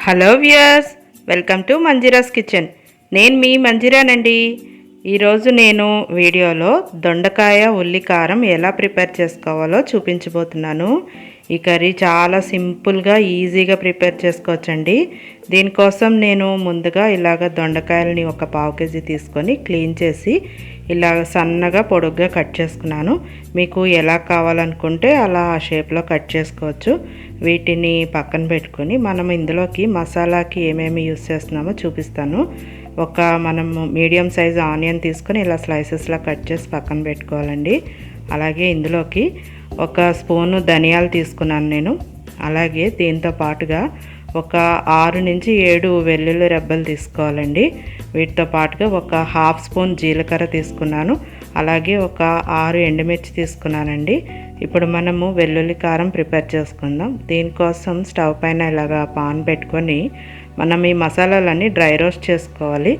Hello viewers, welcome to Manjira's kitchen. నేను మీ మంజీరానండి. ఈరోజు నేను వీడియోలో దొండకాయ ఉల్లి కారం ఎలా ప్రిపేర్ చేసుకోవాలో చూపించబోతున్నాను. ఈ కర్రీ చాలా సింపుల్గా ఈజీగా ప్రిపేర్ చేసుకోవచ్చండి. దీనికోసం నేను ముందుగా ఇలాగ దొండకాయలని ఒక పావు కేజీ తీసుకొని క్లీన్ చేసి ఇలాగ సన్నగా పొడుగ్గా కట్ చేసుకున్నాను. మీకు ఎలా కావాలనుకుంటే అలా ఆ షేప్లో కట్ చేసుకోవచ్చు. వీటిని పక్కన పెట్టుకొని మనం ఇందులోకి మసాలాకి ఏమేమి యూస్ చేస్తున్నామో చూపిస్తాను. మనం మీడియం సైజ్ ఆనియన్ తీసుకొని ఇలా స్లైసెస్లా కట్ చేసి పక్కన పెట్టుకోవాలండి. అలాగే ఇందులోకి ఒక స్పూను ధనియాలు తీసుకున్నాను నేను. అలాగే దీంతో పాటుగా ఒక 6 నుంచి 7 వెల్లుల్లి రెబ్బలు తీసుకోవాలండి. వీటితో పాటుగా ఒక హాఫ్ స్పూన్ జీలకర్ర తీసుకున్నాను. అలాగే ఒక 6 ఎండుమిర్చి తీసుకున్నానండి. ఇప్పుడు మనము వెల్లుల్లి కారం ప్రిపేర్ చేసుకుందాం. దీనికోసం స్టవ్ పైన ఇలాగా పాన్ పెట్టుకొని మనం ఈ మసాలాలన్నీ డ్రై రోస్ట్ చేసుకోవాలి.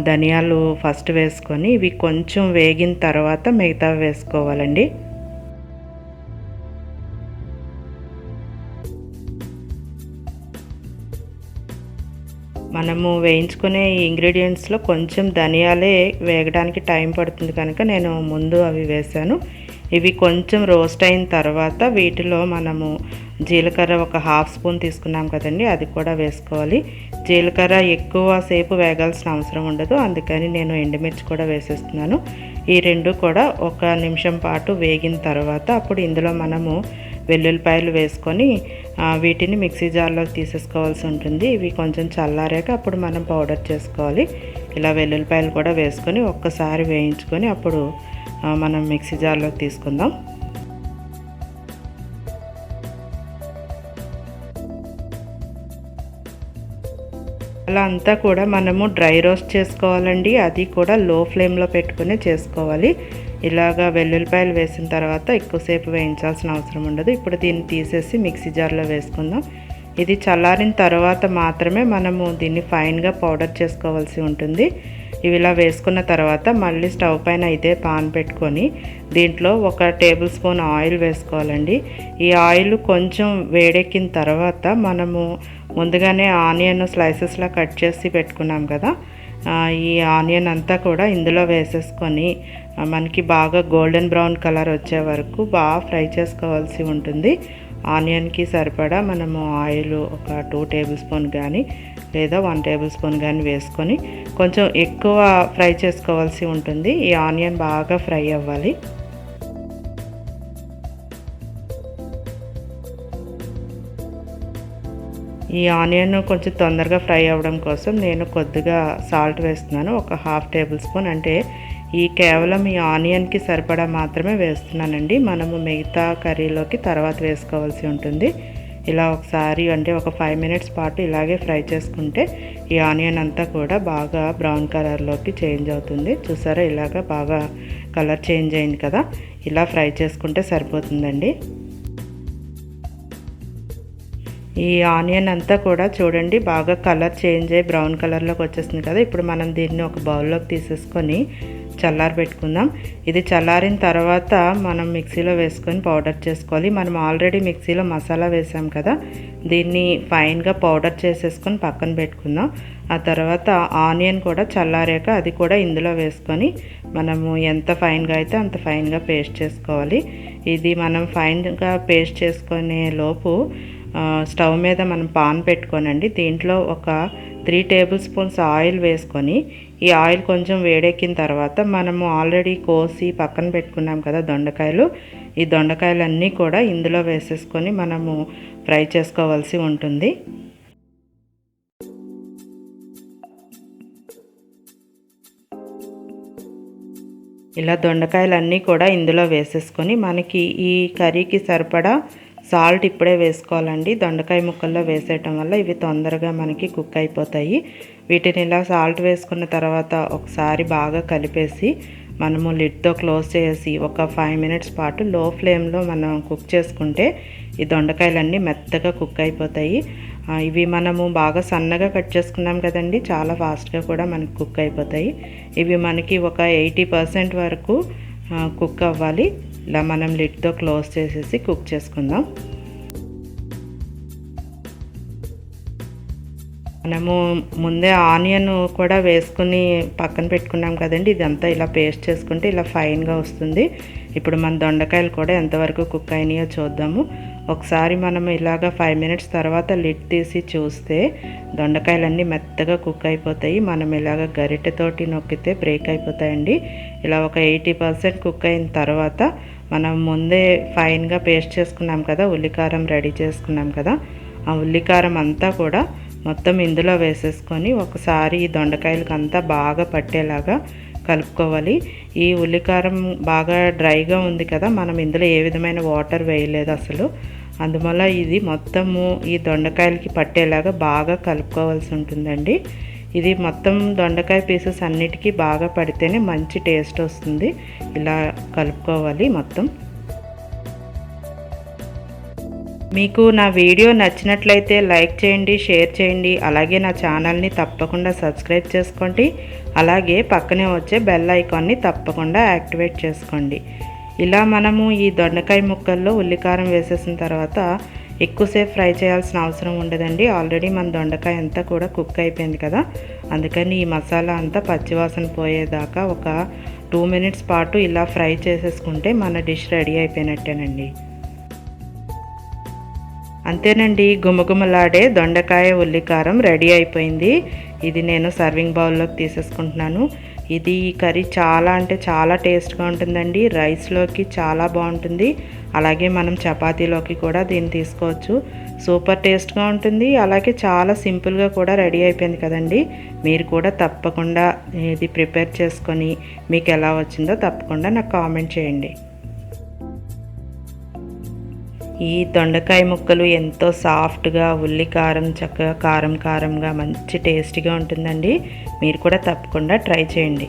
ధనియాలు ఫస్ట్ వేసుకొని ఇవి కొంచెం వేగిన తర్వాత మిగతా వేసుకోవాలండి. మనము వేయించుకునే ఇంగ్రీడియంట్స్లో కొంచెం ధనియాలే వేగడానికి టైం పడుతుంది కనుక నేను ముందు అవి వేసాను. ఇవి కొంచెం రోస్ట్ అయిన తర్వాత వీటిలో మనము జీలకర్ర ఒక హాఫ్ స్పూన్ తీసుకున్నాం కదండి, అది కూడా వేసుకోవాలి. జీలకర్ర ఎక్కువ సేపు వేగాల్సిన అవసరం ఉండదు, అందుకని నేను ఎండుమిర్చి కూడా వేసేస్తున్నాను. ఈ రెండు కూడా ఒక నిమిషం పాటు వేగిన తర్వాత అప్పుడు ఇందులో మనము వెల్లుల్లిపాయలు వేసుకొని వీటిని మిక్సీ జార్లోకి తీసేసుకోవాల్సి ఉంటుంది. ఇవి కొంచెం చల్లారాక అప్పుడు మనం పౌడర్ చేసుకోవాలి. ఇలా వెల్లుల్లిపాయలు కూడా వేసుకొని ఒక్కసారి వేయించుకొని అప్పుడు మనం మిక్సీ జార్లోకి తీసుకుందాం. అలా అంతా కూడా మనము డ్రై రోస్ట్ చేసుకోవాలండి. అది కూడా లో ఫ్లేమ్లో పెట్టుకుని చేసుకోవాలి. ఇలాగా వెల్లుల్లిపాయలు వేసిన తర్వాత ఎక్కువసేపు వేయించాల్సిన అవసరం ఉండదు. ఇప్పుడు దీన్ని తీసేసి మిక్సీ జార్లో వేసుకుందాం. ఇది చల్లారిన తర్వాత మాత్రమే మనము దీన్ని ఫైన్గా పౌడర్ చేసుకోవాల్సి ఉంటుంది. ఇవి ఇలా వేసుకున్న తర్వాత మళ్ళీ స్టవ్ పైన ఇదే పాన్ పెట్టుకొని దీంట్లో ఒక టేబుల్ స్పూన్ ఆయిల్ వేసుకోవాలండి. ఈ ఆయిల్ కొంచెం వేడెక్కిన తర్వాత మనము ముందుగానే ఆనియన్ స్లైసెస్లా కట్ చేసి పెట్టుకున్నాం కదా, ఈ ఆనియన్ అంతా కూడా ఇందులో వేసేసుకొని మనకి బాగా గోల్డెన్ బ్రౌన్ కలర్ వచ్చే వరకు బాగా ఫ్రై చేసుకోవాల్సి ఉంటుంది. ఆనియన్కి సరిపడా మనము ఆయిల్ ఒక 2 టేబుల్ స్పూన్ కానీ లేదా 1 టేబుల్ స్పూన్ కానీ వేసుకొని కొంచెం ఎక్కువ ఫ్రై చేసుకోవాల్సి ఉంటుంది. ఈ ఆనియన్ బాగా ఫ్రై అవ్వాలి. ఈ ఆనియన్ కొంచెం తొందరగా ఫ్రై అవ్వడం కోసం నేను కొద్దిగా సాల్ట్ వేస్తున్నాను. ఒక హాఫ్ టేబుల్ స్పూన్, అంటే కేవలం ఈ ఆనియన్కి సరిపడా మాత్రమే వేస్తున్నానండి. మనము మిగతా కర్రీలోకి తర్వాత వేసుకోవాల్సి ఉంటుంది. ఇలా ఒకసారి అంటే ఒక 5 మినిట్స్ పాటు ఇలాగే ఫ్రై చేసుకుంటే ఈ ఆనియన్ అంతా కూడా బాగా బ్రౌన్ కలర్లోకి చేంజ్ అవుతుంది. చూసారా, ఇలాగా బాగా కలర్ చేంజ్ అయింది కదా, ఇలా ఫ్రై చేసుకుంటే సరిపోతుందండి. ఈ ఆనియన్ అంతా కూడా చూడండి బాగా కలర్ చేంజ్ అయ్యి బ్రౌన్ కలర్లోకి వచ్చేస్తుంది కదా. ఇప్పుడు మనం దీన్ని ఒక బౌల్లోకి తీసేసుకొని చల్లారి పెట్టుకుందాం. ఇది చల్లారిన తర్వాత మనం మిక్సీలో వేసుకొని పౌడర్ చేసుకోవాలి. మనం ఆల్రెడీ మిక్సీలో మసాలా వేసాం కదా, దీన్ని ఫైన్గా పౌడర్ చేసేసుకొని పక్కన పెట్టుకుందాం. ఆ తర్వాత ఆనియన్ కూడా చల్లారాక అది కూడా ఇందులో వేసుకొని మనము ఎంత ఫైన్గా అయితే అంత ఫైన్గా పేస్ట్ చేసుకోవాలి. ఇది మనం ఫైన్గా పేస్ట్ చేసుకునే లోపు స్టవ్ మీద మనం పాన్ పెట్టుకోనండి. దీంట్లో ఒక 3 టేబుల్ స్పూన్స్ ఆయిల్ వేసుకొని ఈ ఆయిల్ కొంచెం వేడెక్కిన తర్వాత మనము ఆల్రెడీ కోసి పక్కన పెట్టుకున్నాం కదా దొండకాయలు, ఈ దొండకాయలన్నీ కూడా ఇందులో వేసేసుకొని మనము ఫ్రై చేసుకోవాల్సి ఉంటుంది. ఇలా దొండకాయలన్నీ కూడా ఇందులో వేసేసుకొని మనకి ఈ కర్రీకి సరిపడా సాల్ట్ ఇప్పుడే వేసుకోవాలండి. దొండకాయ ముక్కల్లో వేసేయటం వల్ల ఇవి తొందరగా మనకి కుక్ అయిపోతాయి. వీటిని ఇలా సాల్ట్ వేసుకున్న తర్వాత ఒకసారి బాగా కలిపేసి మనము లిడ్తో క్లోజ్ చేసి ఒక 5 మినిట్స్ పాటు లో ఫ్లేమ్లో మనం కుక్ చేసుకుంటే ఈ దొండకాయలన్నీ మెత్తగా కుక్ అయిపోతాయి. ఇవి మనము బాగా సన్నగా కట్ చేసుకున్నాం కదండి, చాలా ఫాస్ట్గా కూడా మనకి కుక్ అయిపోతాయి. ఇవి మనకి ఒక 80% వరకు కుక్ అవ్వాలి. ఇలా మనం లిడ్తో క్లోజ్ చేసేసి కుక్ చేసుకుందాం. మనము ముందే ఆనియన్ కూడా వేసుకుని పక్కన పెట్టుకున్నాం కదండి. ఇదంతా ఇలా పేస్ట్ చేసుకుంటే ఇలా ఫైన్గా వస్తుంది. ఇప్పుడు మన దొండకాయలు కూడా ఎంతవరకు కుక్ అయినాయో చూద్దాము. ఒకసారి మనం ఇలాగ 5 మినిట్స్ తర్వాత లిడ్ తీసి చూస్తే దొండకాయలన్నీ మెత్తగా కుక్ అయిపోతాయి. మనం ఇలాగ గరిటెతోటి నొక్కితే బ్రేక్ అయిపోతాయండి. ఇలా ఒక 80% కుక్ అయిన తర్వాత మనం ముందే ఫైన్గా పేస్ట్ చేసుకున్నాం కదా, ఉల్లికారం రెడీ చేసుకున్నాం కదా, ఆ ఉల్లికారం అంతా కూడా మొత్తం ఇందులో వేసేసుకొని ఒకసారి ఈ దొండకాయలకి అంతా బాగా పట్టేలాగా కలుపుకోవాలి. ఈ ఉల్లికారం బాగా డ్రైగా ఉంది కదా, మనం ఇందులో ఏ విధమైన వాటర్ వేయలేదు అసలు. అందువల్ల ఇది మొత్తము ఈ దొండకాయలకి పట్టేలాగా బాగా కలుపుకోవాల్సి ఉంటుందండి. ఇది మొత్తం దొండకాయ పీసెస్ అన్నిటికీ బాగా పడితేనే మంచి టేస్ట్ వస్తుంది. ఇలా కలుపుకోవాలి మొత్తం. మీకు నా వీడియో నచ్చినట్లయితే లైక్ చేయండి, షేర్ చేయండి. అలాగే నా ఛానల్ని తప్పకుండా సబ్స్క్రైబ్ చేసుకోండి. అలాగే పక్కనే వచ్చే బెల్ ఐకాన్ని తప్పకుండా యాక్టివేట్ చేసుకోండి. ఇలా మనము ఈ దొండకాయ ముక్కల్లో ఉల్లికారం వేసేసిన తర్వాత ఎక్కువసేపు ఫ్రై చేయాల్సిన అవసరం ఉండదండి. ఆల్రెడీ మన దొండకాయ అంతా కూడా కుక్ అయిపోయింది కదా, అందుకని ఈ మసాలా అంతా పచ్చివాసన పోయేదాకా ఒక 2 మినిట్స్ పాటు ఇలా ఫ్రై చేసేసుకుంటే మన డిష్ రెడీ అయిపోయినట్టేనండి. అంతేనండి, గుమగుమలాడే దొండకాయ ఉల్లికారం రెడీ అయిపోయింది. ఇది నేను సర్వింగ్ బౌల్లోకి తీసేసుకుంటున్నాను. ఇది కర్రీ చాలా అంటే చాలా టేస్ట్గా ఉంటుందండి. రైస్లోకి చాలా బాగుంటుంది. అలాగే మనం చపాతీలోకి కూడా దీన్ని తీసుకోవచ్చు. సూపర్ టేస్ట్గా ఉంటుంది. అలాగే చాలా సింపుల్గా కూడా రెడీ అయిపోయింది కదండి. మీరు కూడా తప్పకుండా ఇది ప్రిపేర్ చేసుకొని మీకు ఎలా వచ్చిందో తప్పకుండా నాకు కామెంట్ చేయండి. ఈ దొండకాయ ముక్కలు ఎంతో సాఫ్ట్గా, ఉల్లికారం చక్కగా కారంగా మంచి టేస్టీగా ఉంటుందండి. మీరు కూడా తప్పకుండా ట్రై చేయండి.